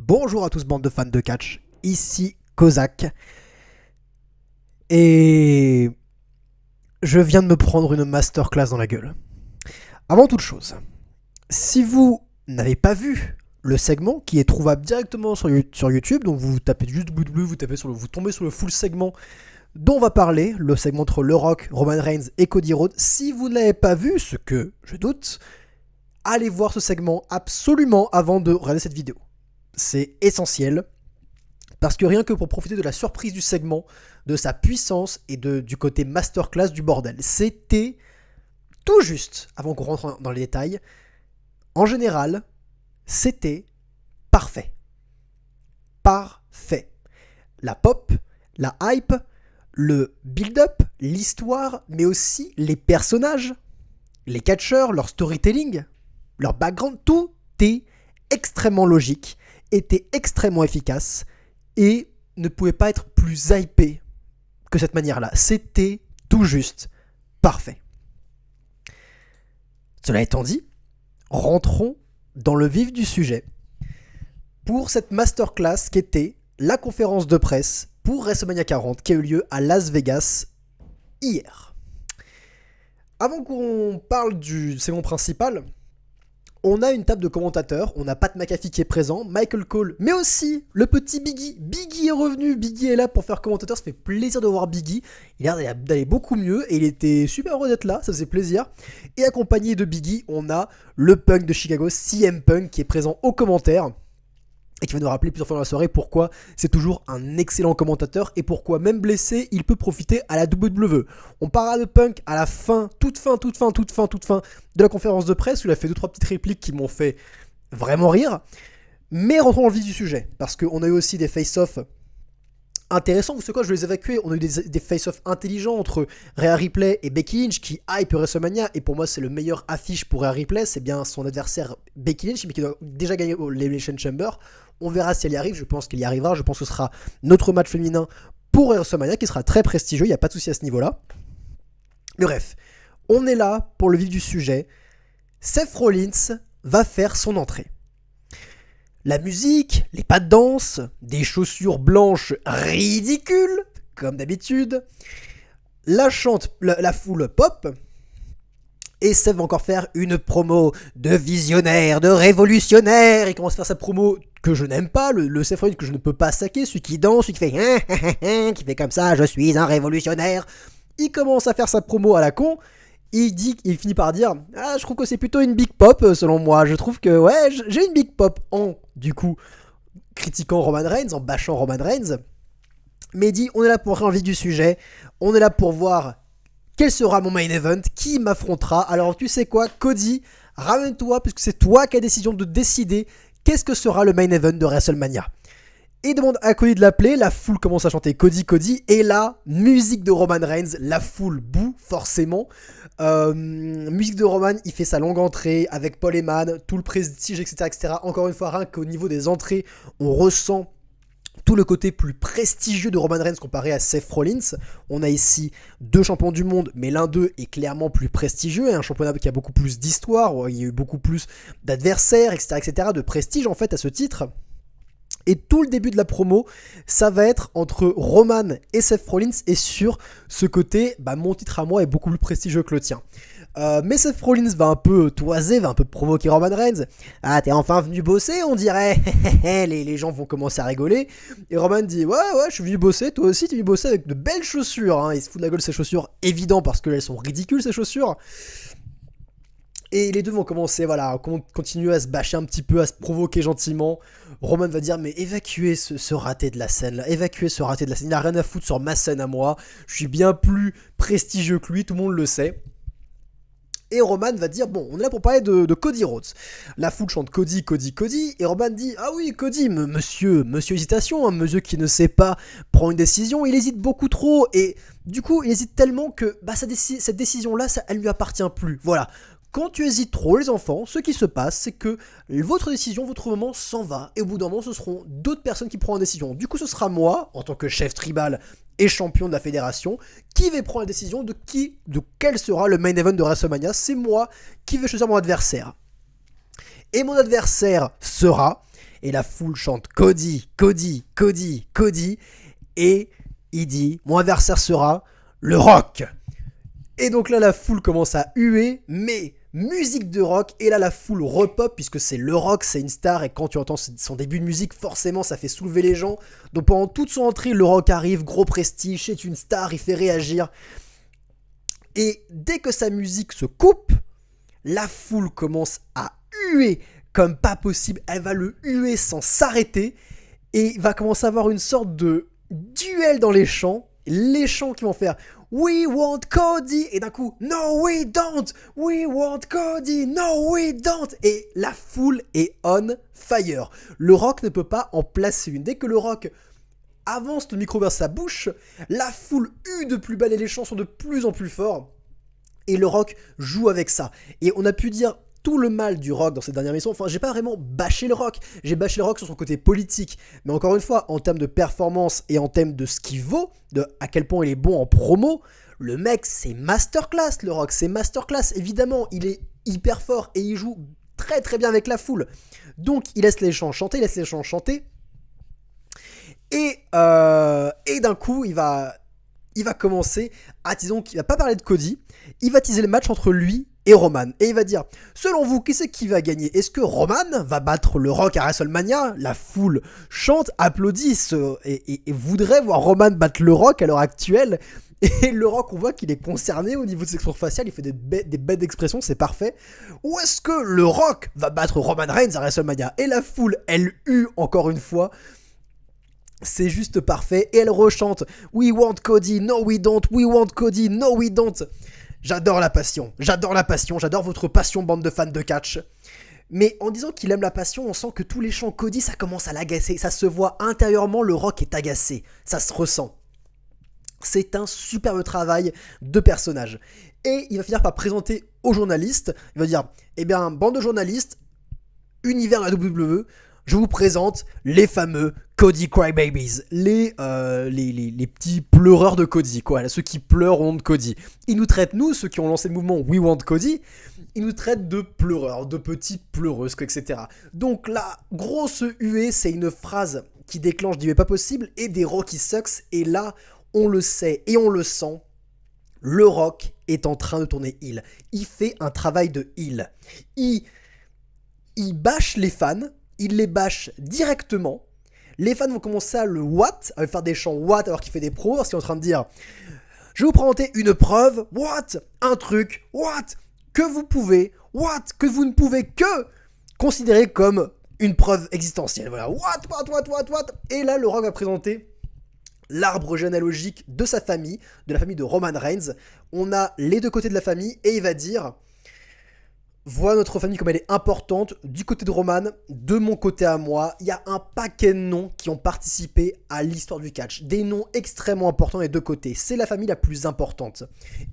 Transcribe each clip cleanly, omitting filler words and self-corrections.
Bonjour à tous, bande de fans de catch, ici Kozak. Et je viens de me prendre une masterclass dans la gueule. Avant toute chose, si vous n'avez pas vu le segment qui est trouvable directement sur YouTube, donc vous tapez juste vous tombez sur le full segment dont on va parler, le segment entre Le Rock, Roman Reigns et Cody Rhodes. Si vous ne l'avez pas vu, ce que je doute, allez voir ce segment absolument avant de regarder cette vidéo. C'est essentiel, parce que rien que pour profiter de la surprise du segment, de sa puissance et du côté masterclass du bordel, c'était tout juste, avant qu'on rentre dans les détails, en général, c'était parfait. Parfait. La pop, la hype, le build-up, l'histoire, mais aussi les personnages, les catcheurs, leur storytelling, leur background, tout est extrêmement logique, était extrêmement efficace et ne pouvait pas être plus hypé que cette manière-là. C'était tout juste parfait. Cela étant dit, rentrons dans le vif du sujet pour cette masterclass qui était la conférence de presse pour WrestleMania 40 qui a eu lieu à Las Vegas hier. Avant qu'on parle du segment principal, on a une table de commentateurs, on a Pat McAfee qui est présent, Michael Cole, mais aussi le petit Biggie. Biggie est revenu, Biggie est là pour faire commentateur, ça fait plaisir de voir Biggie. Il a l'air d'aller beaucoup mieux et il était super heureux d'être là, ça faisait plaisir. Et accompagné de Biggie, on a le Punk de Chicago, CM Punk, qui est présent aux commentaires et qui va nous rappeler plusieurs fois dans la soirée pourquoi c'est toujours un excellent commentateur et pourquoi même blessé, il peut profiter à la WWE. On parlera de Punk à la fin, toute fin de la conférence de presse où il a fait 2-3 petites répliques qui m'ont fait vraiment rire. Mais rentrons dans le vif du sujet, parce qu'on a eu aussi des face-offs intéressants. Vous savez quoi, je vais les évacuer. On a eu des face-offs intelligents entre Rhea Ripley et Becky Lynch qui hype WrestleMania, et pour moi c'est le meilleur affiche pour Rhea Ripley, c'est bien son adversaire Becky Lynch, mais qui doit déjà gagner l'Elimination Chamber. On verra si elle y arrive, je pense qu'elle y arrivera, je pense que ce sera notre match féminin pour WrestleMania qui sera très prestigieux, il n'y a pas de souci à ce niveau-là. Mais bref, on est là pour le vif du sujet. Seth Rollins va faire son entrée. La musique, les pas de danse, des chaussures blanches ridicules, comme d'habitude, la foule pop, et Seth va encore faire une promo de visionnaire, de révolutionnaire. Il commence à faire sa promo que je n'aime pas, le Seth Rollins que je ne peux pas saquer, celui qui danse, celui qui fait comme ça, je suis un révolutionnaire. Il commence à faire sa promo à la con. Il finit par dire « Ah, je trouve que c'est plutôt une big pop, selon moi. Je trouve que, ouais, j'ai une big pop. » En, du coup, critiquant Roman Reigns, en bâchant Roman Reigns. Mais il dit « On est là pour rentrer dans le vif du sujet. On est là pour voir quel sera mon main event, qui m'affrontera. Alors, tu sais quoi, Cody, ramène-toi, puisque c'est toi qui as décision de décider qu'est-ce que sera le main event de WrestleMania. » Et il demande à Cody de l'appeler, la foule commence à chanter Cody, Cody, et là, musique de Roman Reigns, la foule boue, forcément. Musique de Roman, il fait sa longue entrée avec Paul Heyman, tout le prestige, etc. Encore une fois, rien qu'au niveau des entrées, on ressent tout le côté plus prestigieux de Roman Reigns comparé à Seth Rollins. On a ici deux champions du monde, mais l'un d'eux est clairement plus prestigieux, et un championnat qui a beaucoup plus d'histoire, il y a eu beaucoup plus d'adversaires, etc., de prestige en fait à ce titre. Et tout le début de la promo, ça va être entre Roman et Seth Rollins, et sur ce côté, mon titre à moi est beaucoup plus prestigieux que le tien. Mais Seth Rollins va un peu toiser, va un peu provoquer Roman Reigns. Ah, t'es enfin venu bosser, on dirait. les gens vont commencer à rigoler. Et Roman dit, ouais, je suis venu bosser, toi aussi t'es venu bosser avec de belles chaussures. Hein. Il se fout de la gueule de ses chaussures, évident, parce qu'elles sont ridicules, ces chaussures. Et les deux vont commencer, voilà, continuer à se bâcher un petit peu, à se provoquer gentiment. Roman va dire, mais évacuez ce raté de la scène là, évacuez ce raté de la scène, il a rien à foutre sur ma scène à moi, je suis bien plus prestigieux que lui, tout le monde le sait. Et Roman va dire, bon, on est là pour parler de Cody Rhodes. La foule chante Cody, et Roman dit, ah oui, Cody, monsieur hésitation, un monsieur qui ne sait pas prendre une décision, il hésite beaucoup trop, et du coup, il hésite tellement que cette décision-là, elle lui appartient plus, voilà. Quand tu hésites trop, les enfants, ce qui se passe, c'est que votre décision, votre moment s'en va. Et au bout d'un moment, ce seront d'autres personnes qui prendront la décision. Du coup, ce sera moi, en tant que chef tribal et champion de la fédération, qui vais prendre la décision de quel sera le main event de WrestleMania. C'est moi qui vais choisir mon adversaire. Et mon adversaire sera... Et la foule chante Cody, Cody, Cody, Cody. Et il dit, mon adversaire sera le Rock. Et donc là, la foule commence à huer, mais musique de rock, et là la foule repop, puisque c'est le Rock, c'est une star, et quand tu entends son début de musique, forcément ça fait soulever les gens. Donc pendant toute son entrée, le Rock arrive, gros prestige, c'est une star, il fait réagir. Et dès que sa musique se coupe, la foule commence à huer comme pas possible, elle va le huer sans s'arrêter, et il va commencer à avoir une sorte de duel dans les chants qui vont faire We want Cody, et d'un coup No we don't, we want Cody, no we don't, et la foule est on fire. Le Rock ne peut pas en placer une. Dès que le Rock avance le micro vers sa bouche, la foule hue de plus belle et les chants sont de plus en plus forts, et le Rock joue avec ça. Et on a pu dire tout le mal du Rock dans cette dernière émission. Enfin, j'ai pas vraiment bâché le Rock, j'ai bâché le Rock sur son côté politique, mais encore une fois, en termes de performance et en termes de ce qu'il vaut, de à quel point il est bon en promo, le mec c'est masterclass, le Rock c'est masterclass. Évidemment, il est hyper fort et il joue très très bien avec la foule. Donc il laisse les chants chanter, et d'un coup il va commencer à, disons qu'il va pas parler de Cody, il va teaser le match entre lui et Roman, et il va dire, selon vous, qui c'est qui va gagner? Est-ce que Roman va battre le Rock à WrestleMania? La foule chante, applaudit et voudrait voir Roman battre le Rock à l'heure actuelle. Et le Rock, on voit qu'il est concerné au niveau de ses expressions faciales, il fait des bêtes d'expressions, c'est parfait. Ou est-ce que le Rock va battre Roman Reigns à WrestleMania? Et la foule, elle hue encore une fois. C'est juste parfait, et elle rechante We want Cody, no we don't, we want Cody, no we don't. J'adore la passion, j'adore votre passion, bande de fans de catch. Mais en disant qu'il aime la passion, on sent que tous les chants Cody, ça commence à l'agacer, ça se voit intérieurement, le Rock est agacé, ça se ressent. C'est un superbe travail de personnage. Et il va finir par présenter aux journalistes, il va dire, eh bien, bande de journalistes, univers de la WWE, je vous présente les fameux Cody Crybabies, les petits pleureurs de Cody, quoi, ceux qui pleurent au nom de Cody. Ils nous traitent, nous, ceux qui ont lancé le mouvement We Want Cody, ils nous traitent de pleureurs, de petits pleureuses, etc. Donc la grosse huée, c'est une phrase qui déclenche du « pas possible » et des Rocky Sucks, et là, on le sait et on le sent, le Rock est en train de tourner heel. Il fait un travail de heel. Il bâche les fans, il les bâche directement. Les fans vont commencer à le what, à faire des chants what alors qu'il fait des pros, parce qu'il est en train de dire je vais vous présenter une preuve, what, un truc, what, que vous pouvez, what, que vous ne pouvez que considérer comme une preuve existentielle. Voilà, what. Et là, le Rock va présenter l'arbre généalogique de sa famille, de la famille de Roman Reigns. On a les deux côtés de la famille, et il va dire voilà notre famille comme elle est importante, du côté de Roman, de mon côté à moi, il y a un paquet de noms qui ont participé à l'histoire du catch. Des noms extrêmement importants des deux côtés, c'est la famille la plus importante.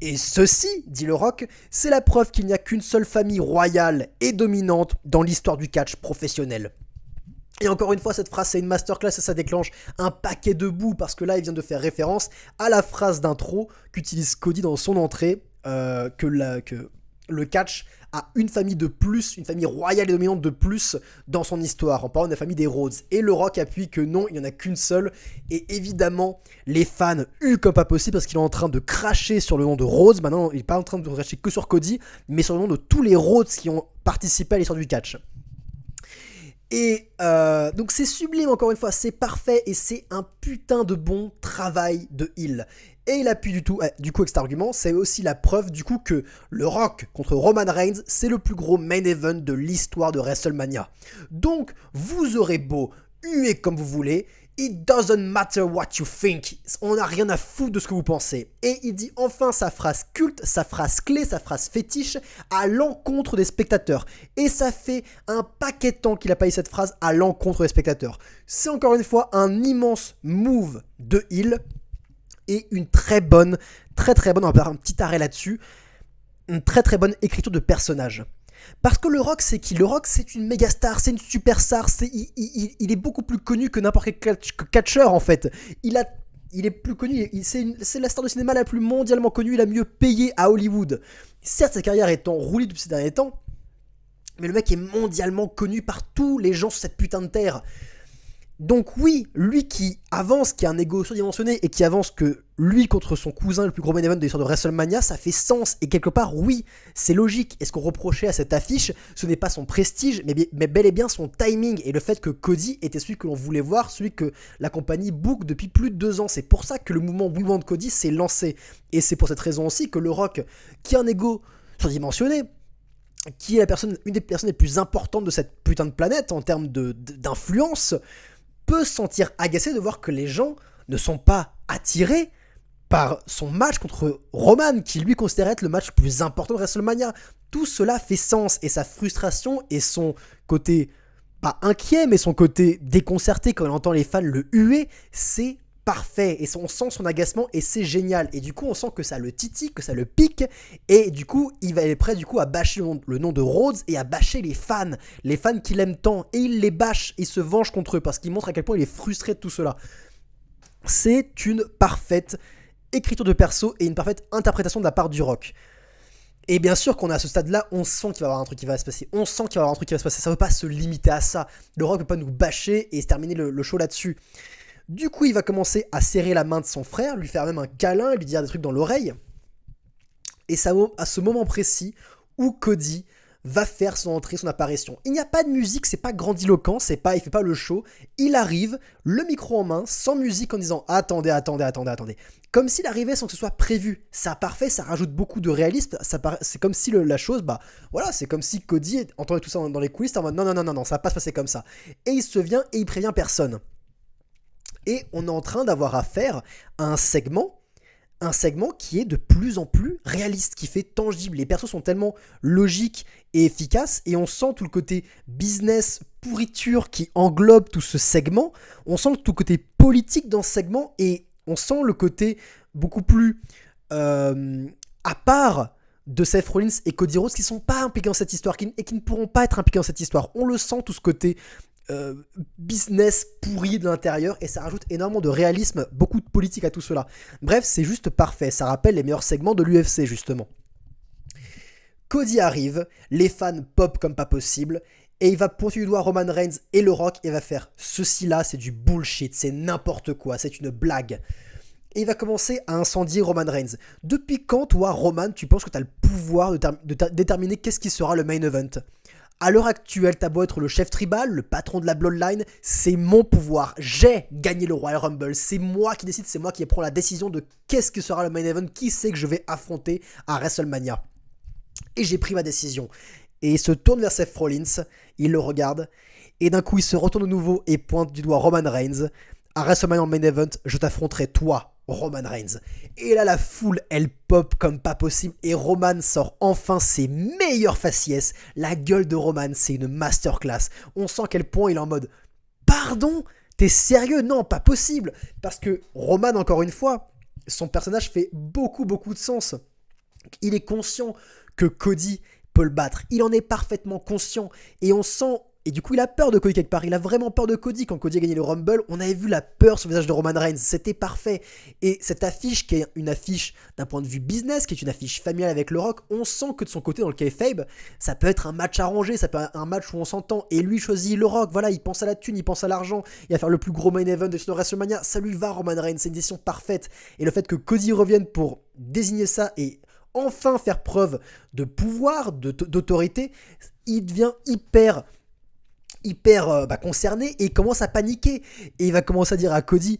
Et ceci, dit le Rock, c'est la preuve qu'il n'y a qu'une seule famille royale et dominante dans l'histoire du catch professionnel. Et encore une fois, cette phrase c'est une masterclass et ça déclenche un paquet de boue, parce que là il vient de faire référence à la phrase d'intro qu'utilise Cody dans son entrée, que le catch a une famille de plus, une famille royale et dominante de plus dans son histoire, en parlant de la famille des Rhodes. Et le Rock appuie que non, il n'y en a qu'une seule, et évidemment, les fans huent comme pas possible, parce qu'il est en train de cracher sur le nom de Rhodes. Maintenant, il n'est pas en train de cracher que sur Cody, mais sur le nom de tous les Rhodes qui ont participé à l'histoire du catch. Et donc c'est sublime, encore une fois, c'est parfait, et c'est un putain de bon travail de heel. Et il appuie du coup avec cet argument, c'est aussi la preuve du coup que le Rock contre Roman Reigns, c'est le plus gros main event de l'histoire de WrestleMania. Donc vous aurez beau huer comme vous voulez, it doesn't matter what you think, on n'a rien à foutre de ce que vous pensez. Et il dit enfin sa phrase culte, sa phrase clé, sa phrase fétiche à l'encontre des spectateurs. Et ça fait un paquet de temps qu'il a pas eu cette phrase à l'encontre des spectateurs. C'est encore une fois un immense move de heel, et une très bonne, on va faire un petit arrêt là-dessus, une très bonne écriture de personnage. Parce que le Rock, c'est qui? Le Rock, c'est une méga star, c'est une superstar, il est beaucoup plus connu que n'importe quel catcheur en fait. Il est plus connu, c'est la star de cinéma la plus mondialement connue, la mieux payée à Hollywood. Certes, sa carrière est en roulis depuis ces derniers temps, Mais le mec est mondialement connu par tous les gens sur cette putain de terre. Donc oui, lui qui avance, qui a un ego surdimensionné et qui avance que lui contre son cousin, le plus gros main event de l'histoire de WrestleMania, ça fait sens. Et quelque part, oui, c'est logique. Et ce qu'on reprochait à cette affiche, ce n'est pas son prestige, mais bel et bien son timing. Et le fait que Cody était celui que l'on voulait voir, celui que la compagnie book depuis plus de 2 ans. C'est pour ça que le mouvement We Want Cody s'est lancé. Et c'est pour cette raison aussi que le Rock, qui a un ego surdimensionné, qui est une des personnes les plus importantes de cette putain de planète en termes d'influence, peut se sentir agacé de voir que les gens ne sont pas attirés par son match contre Roman, qui lui considérait être le match le plus important de WrestleMania. Tout cela fait sens, et sa frustration et son côté, pas inquiet, mais son côté déconcerté quand il entend les fans le huer, c'est parfait, et on sent son agacement, et c'est génial, et du coup on sent que ça le titille, que ça le pique, et du coup il est prêt du coup à bâcher le nom de Rhodes, et à bâcher les fans qui l'aiment tant, et il les bâche, il se venge contre eux, parce qu'il montre à quel point il est frustré de tout cela. C'est une parfaite écriture de perso, et une parfaite interprétation de la part du Rock. Et bien sûr qu'on est à ce stade-là, on sent qu'il va y avoir un truc qui va se passer. Ça ne veut pas se limiter à ça. Le Rock ne peut pas nous bâcher et se terminer le show là-dessus. Du coup, il va commencer à serrer la main de son frère, lui faire même un câlin, lui dire des trucs dans l'oreille. Et c'est à ce moment précis où Cody va faire son entrée, son apparition. Il n'y a pas de musique, c'est pas grandiloquent, il fait pas le show. Il arrive, le micro en main, sans musique, en disant « Attendez. » Comme s'il arrivait sans que ce soit prévu. C'est parfait, ça rajoute beaucoup de réalisme. C'est comme si la chose, c'est comme si Cody entendait tout ça dans les coulisses, en mode non, ça va pas se passer comme ça. Et il se vient et il prévient personne. Et on est en train d'avoir affaire à un segment qui est de plus en plus réaliste, qui fait tangible. Les persos sont tellement logiques et efficaces, et on sent tout le côté business, pourriture qui englobe tout ce segment. On sent tout le côté politique dans ce segment, et on sent le côté beaucoup plus à part de Seth Rollins et Cody Rhodes, qui ne sont pas impliqués dans cette histoire, et qui ne pourront pas être impliqués dans cette histoire. On le sent, tout ce côté business pourri de l'intérieur, et ça rajoute énormément de réalisme, beaucoup de politique à tout cela. Bref, c'est juste parfait, ça rappelle les meilleurs segments de l'UFC justement. Cody arrive, les fans pop comme pas possible, et il va pointer du doigt Roman Reigns et le Rock, et va faire ceci là, c'est du bullshit, c'est n'importe quoi, c'est une blague. Et il va commencer à incendier Roman Reigns. Depuis quand, toi, Roman, tu penses que tu as le pouvoir de déterminer qu'est-ce qui sera le main event ? À l'heure actuelle, t'as beau être le chef tribal, le patron de la Bloodline, c'est mon pouvoir. J'ai gagné le Royal Rumble. C'est moi qui décide, c'est moi qui prends la décision de qu'est-ce que sera le main event, qui c'est que je vais affronter à WrestleMania. Et j'ai pris ma décision. Et il se tourne vers Seth Rollins, il le regarde, et d'un coup il se retourne de nouveau et pointe du doigt Roman Reigns. À WrestleMania en main event, je t'affronterai toi, Roman Reigns. Et là, la foule, elle pop comme pas possible, et Roman sort enfin ses meilleurs faciès. La gueule de Roman, c'est une masterclass. On sent à quel point il est en mode « Pardon ? T'es sérieux ? Non, pas possible !» Parce que Roman, encore une fois, son personnage fait beaucoup de sens. Il est conscient que Cody peut le battre. Il en est parfaitement conscient, et on sent... Et du coup, il a peur de Cody quelque part. Il a vraiment peur de Cody. Quand Cody a gagné le Rumble, on avait vu la peur sur le visage de Roman Reigns. C'était parfait. Et cette affiche, qui est une affiche d'un point de vue business, qui est une affiche familiale avec le Rock, on sent que de son côté, dans le kayfabe, ça peut être un match arrangé, ça peut être un match où on s'entend. Et lui choisit le Rock. Voilà, il pense à la thune, il pense à l'argent. Il va faire le plus gros main event de WrestleMania. Ça lui va, Roman Reigns. C'est une décision parfaite. Et le fait que Cody revienne pour désigner ça et enfin faire preuve de pouvoir, d'autorité, il devient hyper concerné, et il commence à paniquer, et il va commencer à dire à Cody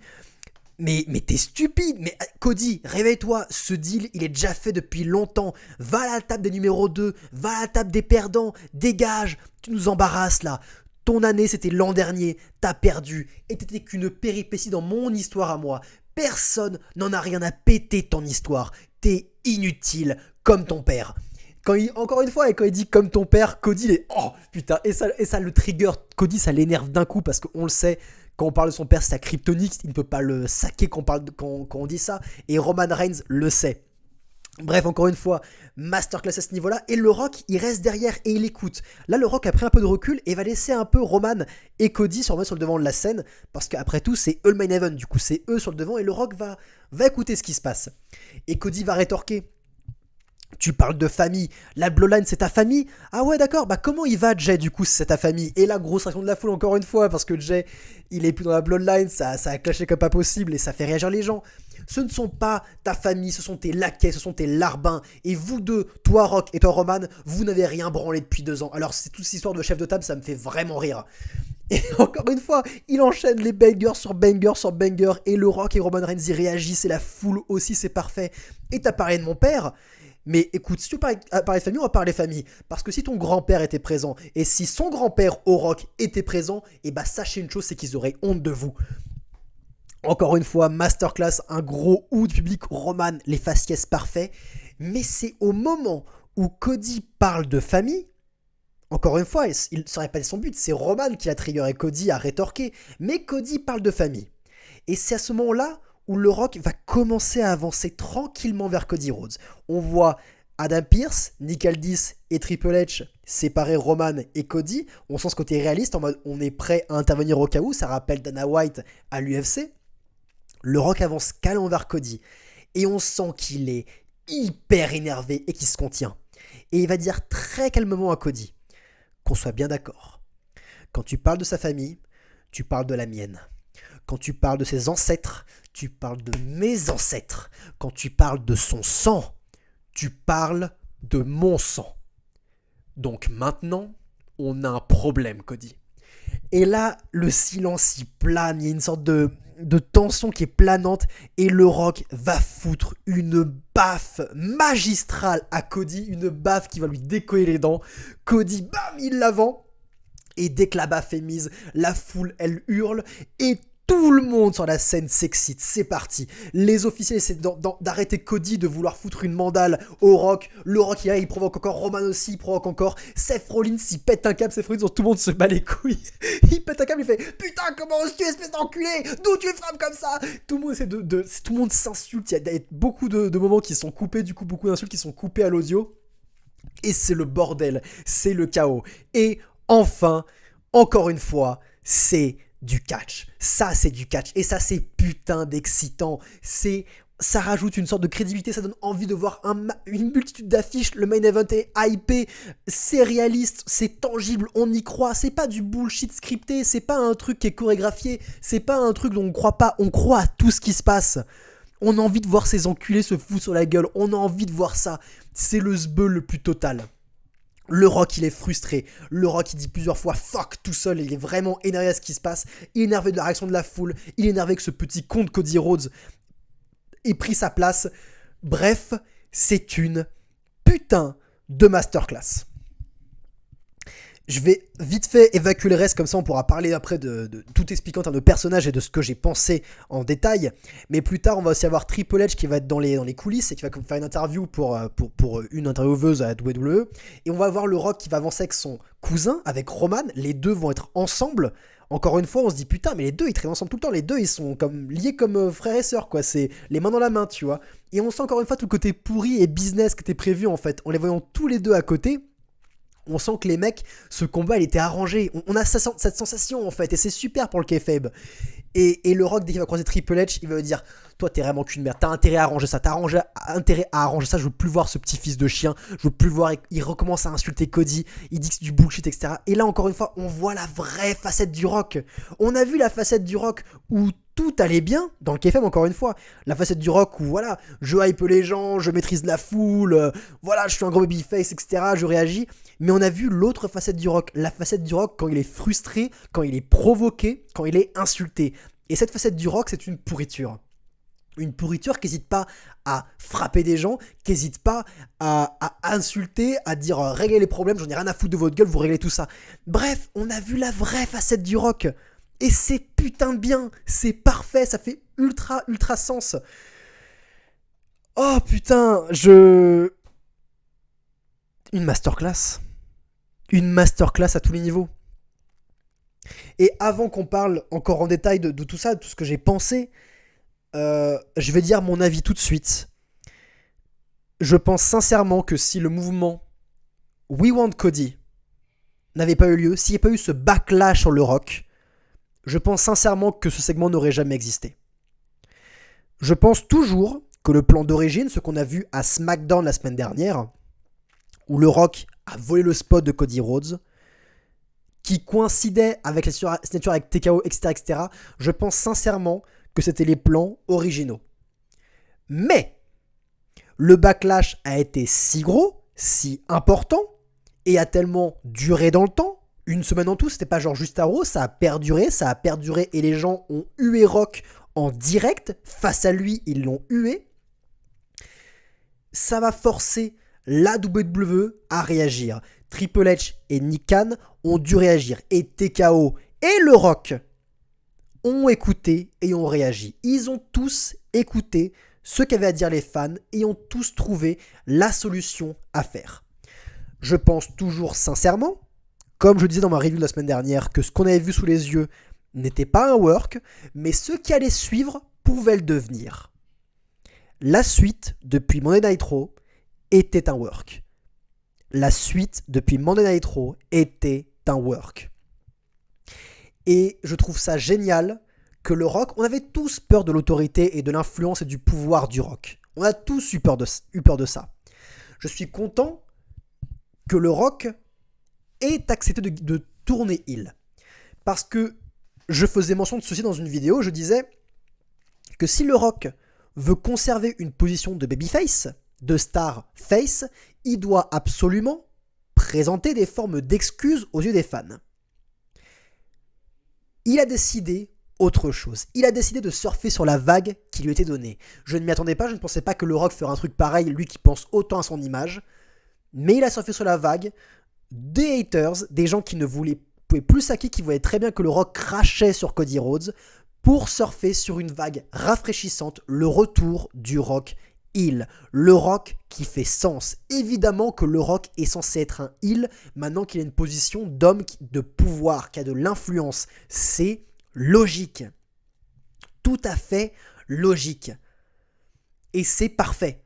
mais t'es stupide, mais Cody, réveille-toi, ce deal il est déjà fait depuis longtemps, va à la table des numéros 2, va à la table des perdants, dégage, tu nous embarrasses là, ton année c'était l'an dernier, t'as perdu, et t'étais qu'une péripétie dans mon histoire à moi, personne n'en a rien à péter ton histoire, t'es inutile comme ton père. Encore une fois, et quand il dit comme ton père, Cody, il est oh putain, et ça le trigger. Cody, ça l'énerve d'un coup, parce qu'on le sait, quand on parle de son père, c'est sa kryptonite, il ne peut pas le saquer quand on dit ça, et Roman Reigns le sait. Bref, encore une fois, masterclass à ce niveau-là, et le Rock, il reste derrière et il écoute. Là, le Rock a pris un peu de recul et va laisser un peu Roman et Cody se remettre sur le devant de la scène, parce qu'après tout, c'est eux le main event, du coup, c'est eux sur le devant, et le Rock va écouter ce qui se passe. Et Cody va rétorquer. Tu parles de famille. La Bloodline, c'est ta famille? Ah ouais, d'accord. Bah comment il va, Jay, du coup, si c'est ta famille? Et la grosse réaction de la foule, encore une fois, parce que Jay, il est plus dans la Bloodline, ça a clashé comme pas possible et ça fait réagir les gens. Ce ne sont pas ta famille, ce sont tes laquais, ce sont tes larbins. Et vous deux, toi Rock et toi Roman, vous n'avez rien branlé depuis 2 ans. Alors c'est toute cette histoire de chef de table, ça me fait vraiment rire. Et encore une fois, il enchaîne les bangers sur bangers sur bangers. Et le Rock et Roman Reigns y réagissent. Et la foule aussi, c'est parfait. Et t'as parlé de mon père. Mais écoute, si tu veux parler de famille, on va parler famille. Parce que si ton grand-père était présent, et si son grand-père au Rock était présent, et bah sachez une chose, c'est qu'ils auraient honte de vous. Encore une fois, masterclass, un gros ou de public, Roman, les faciès parfaits. Mais c'est au moment où Cody parle de famille, encore une fois, il ne serait pas son but, c'est Roman qui a triggeré Cody à rétorquer. Mais Cody parle de famille. Et c'est à ce moment-là où le Rock va commencer à avancer tranquillement vers Cody Rhodes. On voit Adam Pearce, Nick Aldis et Triple H séparer Roman et Cody. On sent ce côté réaliste, en mode on est prêt à intervenir au cas où. Ça rappelle Dana White à l'UFC. Le Rock avance calmement vers Cody. Et on sent qu'il est hyper énervé et qu'il se contient. Et il va dire très calmement à Cody, qu'on soit bien d'accord. Quand tu parles de sa famille, tu parles de la mienne. Quand tu parles de ses ancêtres, tu parles de mes ancêtres. Quand tu parles de son sang, tu parles de mon sang. Donc maintenant, on a un problème, Cody. Et là, le silence y plane, il y a une sorte de tension qui est planante et le Rock va foutre une baffe magistrale à Cody, une baffe qui va lui décoller les dents. Cody, bam, il la vend. Et dès que la baffe est mise, la foule, elle hurle et tout le monde sur la scène s'excite, c'est parti. Les officiels essaient d'arrêter Cody de vouloir foutre une mandale au Rock. Le Rock, il provoque encore, Roman aussi, il provoque encore. Seth Rollins, il pète un câble, Seth Rollins, tout le monde se bat les couilles. Il pète un câble, il fait « Putain, comment oses-tu, espèce d'enculé? D'où tu frappes comme ça ?» Tout le monde essaie tout le monde s'insulte, il y a beaucoup de moments qui sont coupés, du coup beaucoup d'insultes qui sont coupés à l'audio. Et c'est le bordel, c'est le chaos. Et enfin, encore une fois, c'est du catch. Ça, c'est du catch. Et ça, c'est putain d'excitant. Ça rajoute une sorte de crédibilité, ça donne envie de voir une multitude d'affiches. Le main event est hypé, c'est réaliste, c'est tangible, on y croit. C'est pas du bullshit scripté, c'est pas un truc qui est chorégraphié, c'est pas un truc dont on croit pas. On croit à tout ce qui se passe. On a envie de voir ces enculés se foutre sur la gueule. On a envie de voir ça. C'est le sbeul le plus total. Le Rock, il est frustré. Le Rock, il dit plusieurs fois fuck tout seul. Il est vraiment énervé à ce qui se passe. Il est énervé de la réaction de la foule. Il est énervé que ce petit con de Cody Rhodes ait pris sa place. Bref, c'est une putain de masterclass. Je vais vite fait évacuer le reste, comme ça on pourra parler après de tout expliquant en termes de personnages et de ce que j'ai pensé en détail. Mais plus tard, on va aussi avoir Triple H qui va être dans les coulisses et qui va faire une interview pour une intervieweuse à WWE. Et on va voir le Rock qui va avancer avec son cousin, avec Roman. Les deux vont être ensemble. Encore une fois, on se dit putain, mais les deux ils traînent ensemble tout le temps. Les deux ils sont liés comme frères et sœurs, quoi. C'est les mains dans la main, tu vois. Et on sent encore une fois tout le côté pourri et business qui était prévu en fait. En les voyant tous les deux à côté. On sent que les mecs, ce combat, il était arrangé. On a cette sensation, en fait. Et c'est super pour le kayfabe. Et le Rock, dès qu'il va croiser Triple H, il va me dire « Toi, t'es vraiment qu'une merde. T'as intérêt à arranger ça. T'as intérêt à arranger ça. Je veux plus voir ce petit fils de chien. Je veux plus le voir. » Il recommence à insulter Cody. Il dit que c'est du bullshit, etc. Et là, encore une fois, on voit la vraie facette du Rock. On a vu la facette du Rock où tout allait bien, dans le kayfabe, encore une fois. La facette du Rock où, voilà, je hype les gens, je maîtrise la foule, voilà, je suis un gros babyface, etc. Je réagis. Mais on a vu l'autre facette du Rock. La facette du Rock quand il est frustré, quand il est provoqué, quand il est insulté. Et cette facette du Rock, c'est une pourriture. Une pourriture qui n'hésite pas à frapper des gens, qui n'hésite pas à insulter, à dire réglez les problèmes, j'en ai rien à foutre de votre gueule, vous réglez tout ça. Bref, on a vu la vraie facette du Rock. Et c'est putain de bien, c'est parfait, ça fait ultra sens. Oh putain, Une masterclass. Une masterclass à tous les niveaux. Et avant qu'on parle encore en détail de tout ça, de tout ce que j'ai pensé, je vais dire mon avis tout de suite. Je pense sincèrement que si le mouvement We Want Cody n'avait pas eu lieu, s'il n'y avait pas eu ce backlash sur le Rock, je pense sincèrement que ce segment n'aurait jamais existé. Je pense toujours que le plan d'origine, ce qu'on a vu à SmackDown la semaine dernière, où le Rock a volé le spot de Cody Rhodes, qui coïncidait avec la signature avec TKO, etc., je pense sincèrement que c'était les plans originaux. Mais le backlash a été si gros, si important, et a tellement duré dans le temps, une semaine en tout, c'était pas genre juste à Raw, ça a perduré, et les gens ont hué Rock en direct, face à lui, ils l'ont hué. Ça va forcer la WWE à réagir. Triple H et Nick Khan ont dû réagir, et TKO et le Rock ont écouté et ont réagi. Ils ont tous écouté ce qu'avaient à dire les fans et ont tous trouvé la solution à faire. Je pense toujours sincèrement, comme je disais dans ma review de la semaine dernière, que ce qu'on avait vu sous les yeux n'était pas un work, mais ce qui allait suivre pouvait le devenir. La suite, depuis Monday Night Raw, était un work. La suite, depuis Monday Night Raw, était un work. Et je trouve ça génial que le Rock, on avait tous peur de l'autorité et de l'influence et du pouvoir du Rock. On a tous eu peur de ça. Je suis content que le Rock ait accepté de tourner heel. Parce que je faisais mention de ceci dans une vidéo, je disais que si le Rock veut conserver une position de babyface, de star face, il doit absolument présenter des formes d'excuses aux yeux des fans. Il a décidé autre chose. Il a décidé de surfer sur la vague qui lui était donnée. Je ne m'y attendais pas, je ne pensais pas que le Rock ferait un truc pareil, lui qui pense autant à son image. Mais il a surfé sur la vague des haters, des gens qui ne pouvaient plus saquer, qui voyaient très bien que le Rock crachait sur Cody Rhodes, pour surfer sur une vague rafraîchissante, le retour du Rock heel. Le Rock qui fait sens. Évidemment que le Rock est censé être un heel, maintenant qu'il a une position d'homme de pouvoir, qui a de l'influence. C'est logique. Tout à fait logique. Et c'est parfait.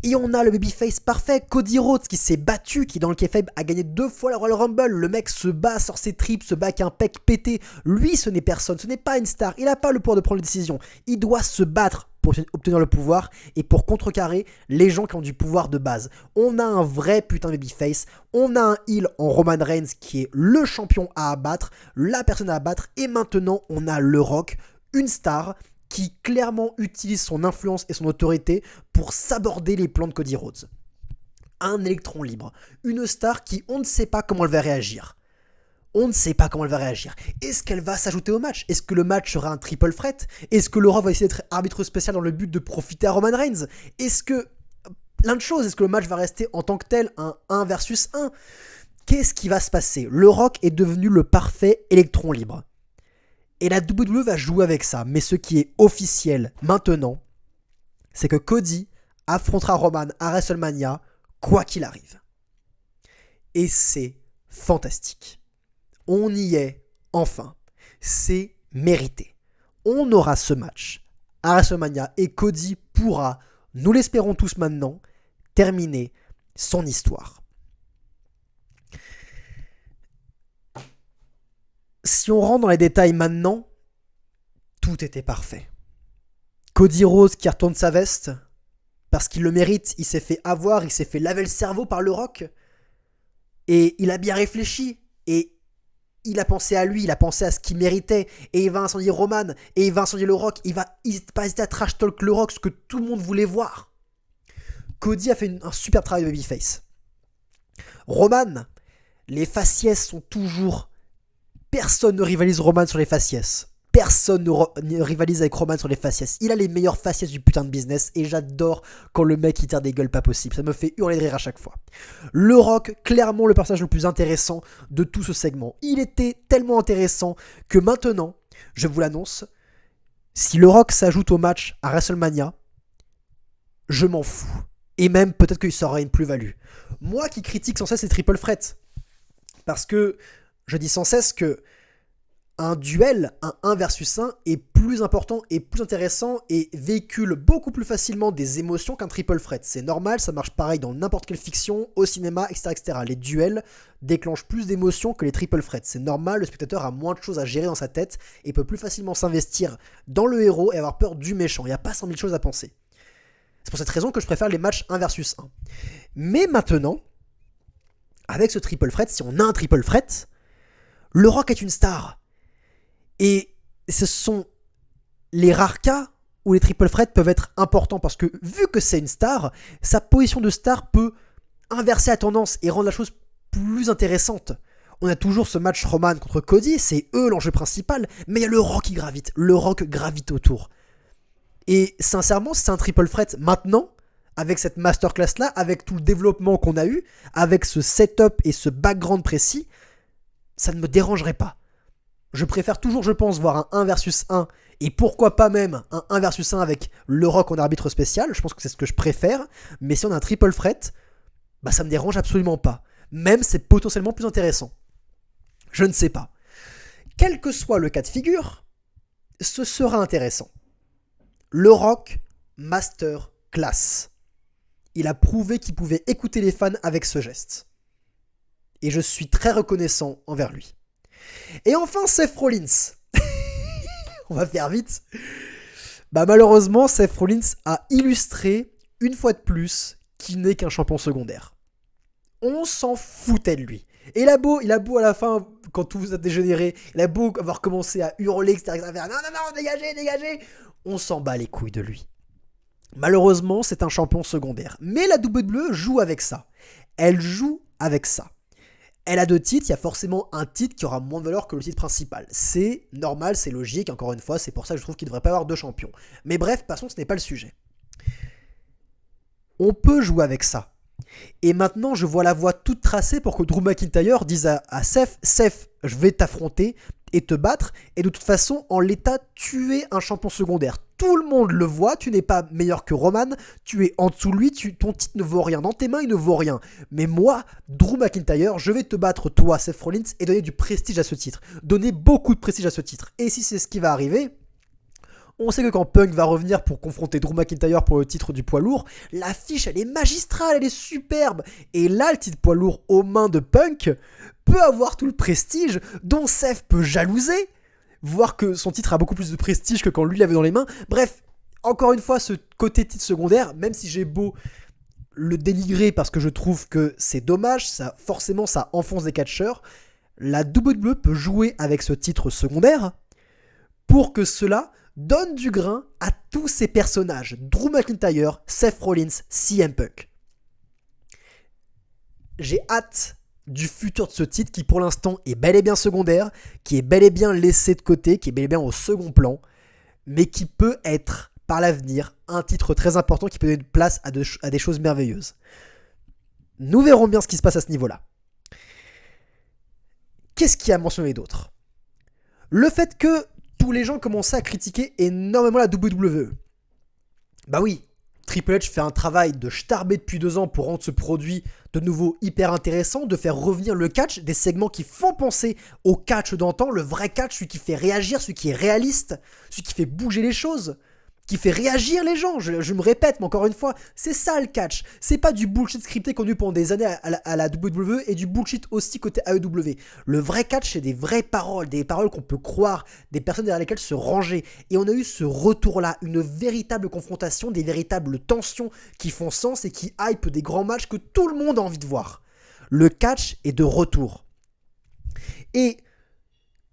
Et on a le babyface parfait, Cody Rhodes, qui s'est battu, qui dans le kayfabe a gagné 2 fois la Royal Rumble. Le mec se bat, sort ses tripes, se bat avec un pec pété. Lui, ce n'est personne, ce n'est pas une star. Il n'a pas le pouvoir de prendre les décisions. Il doit se battre pour obtenir le pouvoir et pour contrecarrer les gens qui ont du pouvoir de base. On a un vrai putain de babyface. On a un heel en Roman Reigns qui est le champion à abattre, la personne à abattre. Et maintenant, on a le Rock, une star qui clairement utilise son influence et son autorité pour saborder les plans de Cody Rhodes. Un électron libre, une star qui, on ne sait pas comment elle va réagir. On ne sait pas comment elle va réagir. Est-ce qu'elle va s'ajouter au match? Est-ce que le match sera un triple threat? Est-ce que le Rock va essayer d'être arbitre spécial dans le but de profiter à Roman Reigns? Est-ce que... plein de choses. Est-ce que le match va rester en tant que tel un 1 versus 1? Qu'est-ce qui va se passer? Le Rock est devenu le parfait électron libre. Et la WWE va jouer avec ça. Mais ce qui est officiel maintenant, c'est que Cody affrontera Roman à WrestleMania, quoi qu'il arrive. Et c'est fantastique. On y est enfin. C'est mérité. On aura ce match à WrestleMania et Cody pourra, nous l'espérons tous maintenant, terminer son histoire. Si on rentre dans les détails maintenant, tout était parfait. Cody Rhodes qui retourne sa veste, parce qu'il le mérite, il s'est fait avoir, il s'est fait laver le cerveau par le Rock, et il a bien réfléchi, et il a pensé à lui, il a pensé à ce qu'il méritait, et il va incendier Roman, et il va incendier le Rock, il va pas hésiter à trash talk le Rock, ce que tout le monde voulait voir. Cody a fait un super travail de babyface. Roman, les faciès sont toujours... Personne ne rivalise Roman sur les faciès. Personne ne rivalise avec Roman sur les faciès. Il a les meilleurs faciès du putain de business et j'adore quand le mec il tire des gueules pas possibles. Ça me fait hurler de rire à chaque fois. Le Rock, clairement le personnage le plus intéressant de tout ce segment. Il était tellement intéressant que maintenant, je vous l'annonce, si le Rock s'ajoute au match à WrestleMania, je m'en fous. Et même peut-être qu'il sera une plus-value. Moi qui critique sans cesse les triple threats, parce que je dis sans cesse que un duel, un 1 versus 1, est plus important et plus intéressant et véhicule beaucoup plus facilement des émotions qu'un triple threat. C'est normal, ça marche pareil dans n'importe quelle fiction, au cinéma, etc., etc. Les duels déclenchent plus d'émotions que les triple threats. C'est normal, le spectateur a moins de choses à gérer dans sa tête et peut plus facilement s'investir dans le héros et avoir peur du méchant. Il n'y a pas 100 000 choses à penser. C'est pour cette raison que je préfère les matchs 1 versus 1. Mais maintenant, avec ce triple threat, si on a un triple threat, le Rock est une star. Et ce sont les rares cas où les triple threats peuvent être importants parce que vu que c'est une star, sa position de star peut inverser la tendance et rendre la chose plus intéressante. On a toujours ce match Roman contre Cody, c'est eux l'enjeu principal, mais il y a le Rock qui gravite, le Rock gravite autour. Et sincèrement, c'est un triple threat maintenant, avec cette masterclass là, avec tout le développement qu'on a eu, avec ce setup et ce background précis, ça ne me dérangerait pas. Je préfère toujours, je pense, voir un 1 versus 1, et pourquoi pas même un 1 versus 1 avec le Rock en arbitre spécial, je pense que c'est ce que je préfère, mais si on a un triple threat, bah ça me dérange absolument pas. Même c'est potentiellement plus intéressant. Je ne sais pas. Quel que soit le cas de figure, ce sera intéressant. Le Rock Master Class. Il a prouvé qu'il pouvait écouter les fans avec ce geste. Et je suis très reconnaissant envers lui. Et enfin, Seth Rollins. On va faire vite. Bah malheureusement, Seth Rollins a illustré, une fois de plus, qu'il n'est qu'un champion secondaire. On s'en foutait de lui. Et il a beau à la fin, quand tout vous a dégénéré, il a beau avoir commencé à hurler, etc. Non, dégagez. On s'en bat les couilles de lui. Malheureusement, c'est un champion secondaire. Mais la WWE joue avec ça. Elle joue avec ça. Elle a 2 titres, il y a forcément un titre qui aura moins de valeur que le titre principal. C'est normal, c'est logique, encore une fois, c'est pour ça que je trouve qu'il ne devrait pas y avoir 2 champions. Mais bref, passons, ce n'est pas le sujet. On peut jouer avec ça. Et maintenant, je vois la voie toute tracée pour que Drew McIntyre dise à Seth, je vais t'affronter et te battre. Et de toute façon, en l'état, tu es un champion secondaire. Tout le monde le voit, tu n'es pas meilleur que Roman, tu es en dessous de lui, ton titre ne vaut rien. Dans tes mains, il ne vaut rien. Mais moi, Drew McIntyre, je vais te battre, toi, Seth Rollins, et donner du prestige à ce titre. Donner beaucoup de prestige à ce titre. Et si c'est ce qui va arriver... On sait que quand Punk va revenir pour confronter Drew McIntyre pour le titre du poids lourd, l'affiche elle est magistrale, elle est superbe. Et là, le titre poids lourd aux mains de Punk peut avoir tout le prestige dont Seth peut jalouser. Voir que son titre a beaucoup plus de prestige que quand lui l'avait dans les mains. Bref, encore une fois, ce côté titre secondaire, même si j'ai beau le dénigrer parce que je trouve que c'est dommage, forcément ça enfonce des catcheurs, la WWE peut jouer avec ce titre secondaire pour que cela donne du grain à tous ces personnages. Drew McIntyre, Seth Rollins, CM Punk. J'ai hâte du futur de ce titre qui pour l'instant est bel et bien secondaire, qui est bel et bien laissé de côté, qui est bel et bien au second plan, mais qui peut être par l'avenir un titre très important qui peut donner place à des choses merveilleuses. Nous verrons bien ce qui se passe à ce niveau-là. Qu'est-ce qu'il y a à mentionner d'autre ? Le fait que tous les gens commençaient à critiquer énormément la WWE. Bah oui, Triple H fait un travail de starbé depuis 2 ans pour rendre ce produit de nouveau hyper intéressant, de faire revenir le catch, des segments qui font penser au catch d'antan, le vrai catch, celui qui fait réagir, celui qui est réaliste, celui qui fait bouger les choses, qui fait réagir les gens. Je me répète, mais encore une fois, c'est ça le catch. C'est pas du bullshit scripté qu'on a eu pendant des années à la WWE et du bullshit aussi côté AEW. Le vrai catch, c'est des vraies paroles, des paroles qu'on peut croire, des personnes derrière lesquelles se ranger. Et on a eu ce retour-là, une véritable confrontation, des véritables tensions qui font sens et qui hype des grands matchs que tout le monde a envie de voir. Le catch est de retour. Et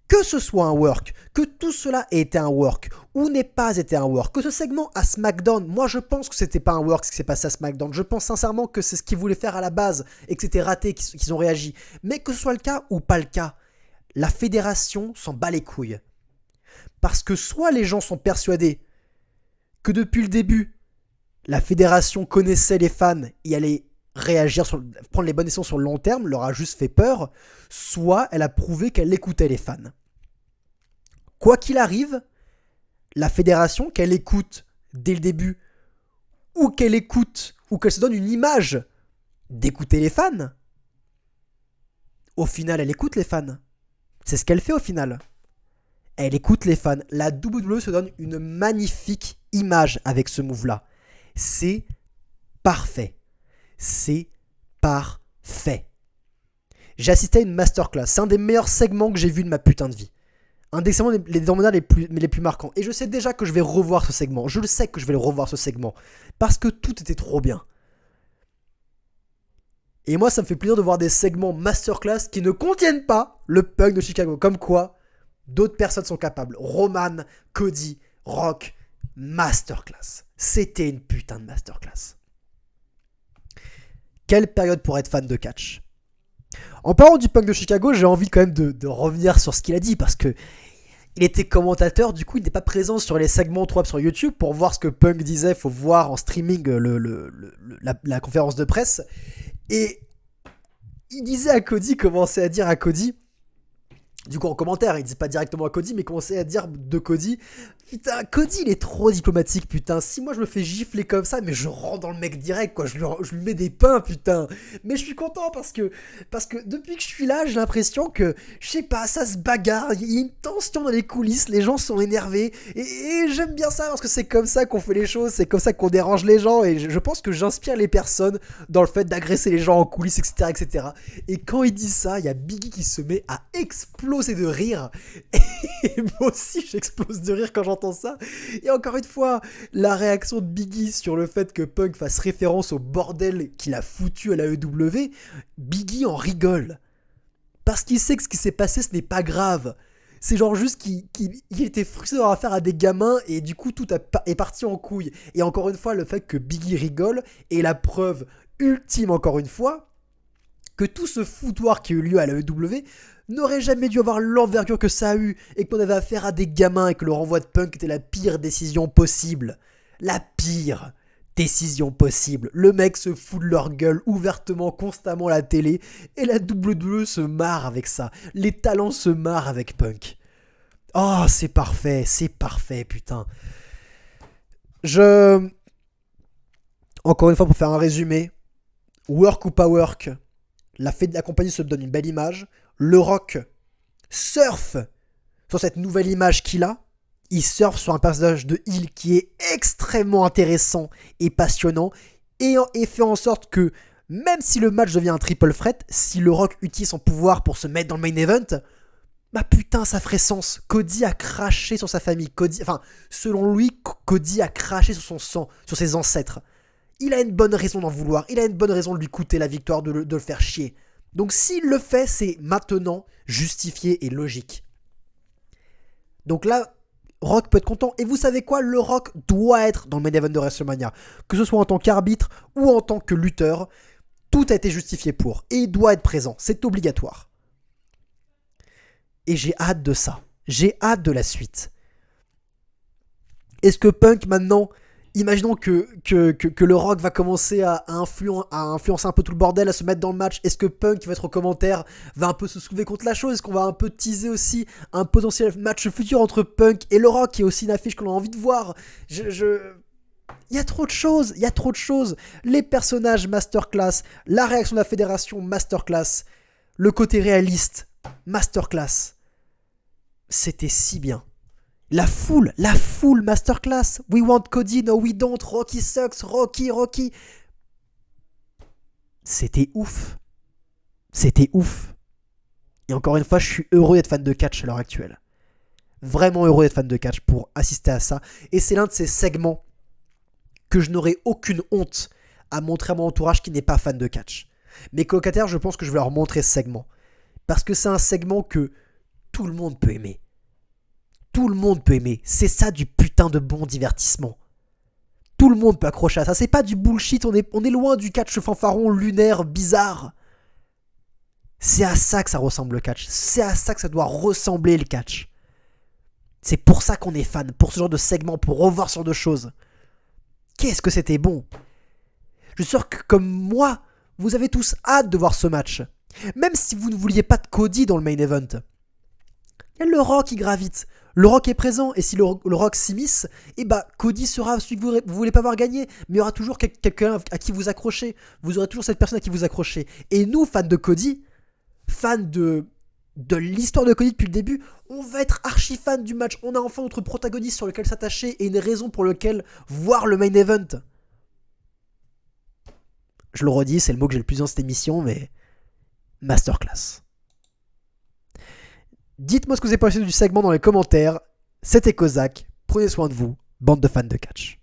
que ce soit un work, que tout cela ait été un work, ou n'ait pas été un work, que ce segment à SmackDown, moi je pense que c'était pas un work ce qui s'est passé à SmackDown, je pense sincèrement que c'est ce qu'ils voulaient faire à la base, et que c'était raté, qu'ils ont réagi. Mais que ce soit le cas ou pas le cas, la fédération s'en bat les couilles. Parce que soit les gens sont persuadés que depuis le début, la fédération connaissait les fans et allait réagir, prendre les bonnes décisions sur le long terme, leur a juste fait peur, soit elle a prouvé qu'elle écoutait les fans. Quoi qu'il arrive, la fédération, qu'elle écoute dès le début, ou qu'elle écoute, ou qu'elle se donne une image d'écouter les fans, au final, elle écoute les fans. C'est ce qu'elle fait au final. Elle écoute les fans. La WWE se donne une magnifique image avec ce move-là. C'est parfait. C'est parfait. J'ai assisté à une masterclass. C'est un des meilleurs segments que j'ai vu de ma putain de vie. Un des segments les moments les plus marquants. Et je sais déjà que je vais revoir ce segment. Je le sais que je vais le revoir ce segment. Parce que tout était trop bien. Et moi, ça me fait plaisir de voir des segments masterclass qui ne contiennent pas le Punk de Chicago. Comme quoi, d'autres personnes sont capables. Roman, Cody, Rock, masterclass. C'était une putain de masterclass. Quelle période pour être fan de catch. En parlant du Punk de Chicago, j'ai envie quand même de revenir sur ce qu'il a dit parce que il était commentateur, du coup il n'était pas présent sur les segments 3 sur YouTube pour voir ce que Punk disait. Il faut voir en streaming la conférence de presse. Et il disait à Cody, commençait à dire à Cody, du coup en commentaire, il disait pas directement à Cody, mais commençait à dire de Cody, putain, Cody il est trop diplomatique, putain, si moi je me fais gifler comme ça, mais je rentre dans le mec direct, quoi, je lui mets des pains, putain. Mais je suis content parce que depuis que je suis là, j'ai l'impression que, je sais pas, ça se bagarre, il y a une tension dans les coulisses, les gens sont énervés, et j'aime bien ça parce que c'est comme ça qu'on fait les choses, c'est comme ça qu'on dérange les gens, et je pense que j'inspire les personnes dans le fait d'agresser les gens en coulisses, etc., etc. Et quand il dit ça, il y a Biggie qui se met à exploser de rire, et moi aussi j'explose de rire quand j'entends ça. Et encore une fois, la réaction de Biggie sur le fait que Punk fasse référence au bordel qu'il a foutu à la l'AEW, Biggie en rigole. Parce qu'il sait que ce qui s'est passé, ce n'est pas grave. C'est genre juste qu'il était frustré d'avoir affaire à des gamins et du coup tout est parti en couille. Et encore une fois, le fait que Biggie rigole est la preuve ultime, encore une fois, que tout ce foutoir qui a eu lieu à la l'AEW n'aurait jamais dû avoir l'envergure que ça a eu et qu'on avait affaire à des gamins et que le renvoi de Punk était la pire décision possible. La pire décision possible. Le mec se fout de leur gueule ouvertement, constamment à la télé et la WWE se marre avec ça. Les talents se marrent avec Punk. Oh, c'est parfait, putain. Encore une fois, pour faire un résumé, work ou pas work, la compagnie se donne une belle image. Le Rock surfe sur cette nouvelle image qu'il a. Il surfe sur un personnage de heel qui est extrêmement intéressant et passionnant. Et fait en sorte que, même si le match devient un triple threat, si le Rock utilise son pouvoir pour se mettre dans le main event, bah putain, ça ferait sens. Cody a craché sur sa famille. Selon lui, Cody a craché sur son sang, sur ses ancêtres. Il a une bonne raison d'en vouloir. Il a une bonne raison de lui coûter la victoire, de le faire chier. Donc s'il le fait, c'est maintenant justifié et logique. Donc là, Rock peut être content. Et vous savez quoi ? Le Rock doit être dans le main event de WrestleMania. Que ce soit en tant qu'arbitre ou en tant que lutteur, tout a été justifié pour. Et il doit être présent. C'est obligatoire. Et j'ai hâte de ça. J'ai hâte de la suite. Est-ce que Punk maintenant... Imaginons que le Rock va commencer à influencer un peu tout le bordel, à se mettre dans le match. Est-ce que Punk, qui va être au commentaire, va un peu se soulever contre la chose ? Est-ce qu'on va un peu teaser aussi un potentiel match futur entre Punk et le Rock, qui est aussi une affiche qu'on a envie de voir ? Il y a trop de choses, Les personnages, masterclass. La réaction de la fédération, masterclass. Le côté réaliste, masterclass. C'était si bien. La foule, masterclass. We want Cody, no we don't. Rocky sucks, Rocky. C'était ouf. Et encore une fois, je suis heureux d'être fan de catch à l'heure actuelle. Vraiment heureux d'être fan de catch pour assister à ça. Et c'est l'un de ces segments que je n'aurai aucune honte à montrer à mon entourage qui n'est pas fan de catch. Mes colocataires, je pense que je vais leur montrer ce segment. Parce que c'est un segment que tout le monde peut aimer. Tout le monde peut aimer. C'est ça du putain de bon divertissement. Tout le monde peut accrocher à ça. C'est pas du bullshit. On est loin du catch fanfaron lunaire bizarre. C'est à ça que ça ressemble le catch. C'est à ça que ça doit ressembler le catch. C'est pour ça qu'on est fan. Pour ce genre de segment. Pour revoir ce genre de choses. Qu'est-ce que c'était bon. Je suis sûr que comme moi, vous avez tous hâte de voir ce match. Même si vous ne vouliez pas de Cody dans le main event. Il y a le Rock qui gravite. Le Rock est présent, et si le Rock s'immisce, Cody sera celui que vous voulez pas voir gagner, mais il y aura toujours quelqu'un à qui vous accrochez. Vous aurez toujours cette personne à qui vous accrochez. Et nous, fans de Cody, fans de l'histoire de Cody depuis le début, on va être archi fans du match. On a enfin notre protagoniste sur lequel s'attacher et une raison pour laquelle voir le main event. Je le redis, c'est le mot que j'ai le plus dans cette émission, mais masterclass. Dites-moi ce que vous avez pensé du segment dans les commentaires. C'était Kozak. Prenez soin de vous, bande de fans de catch.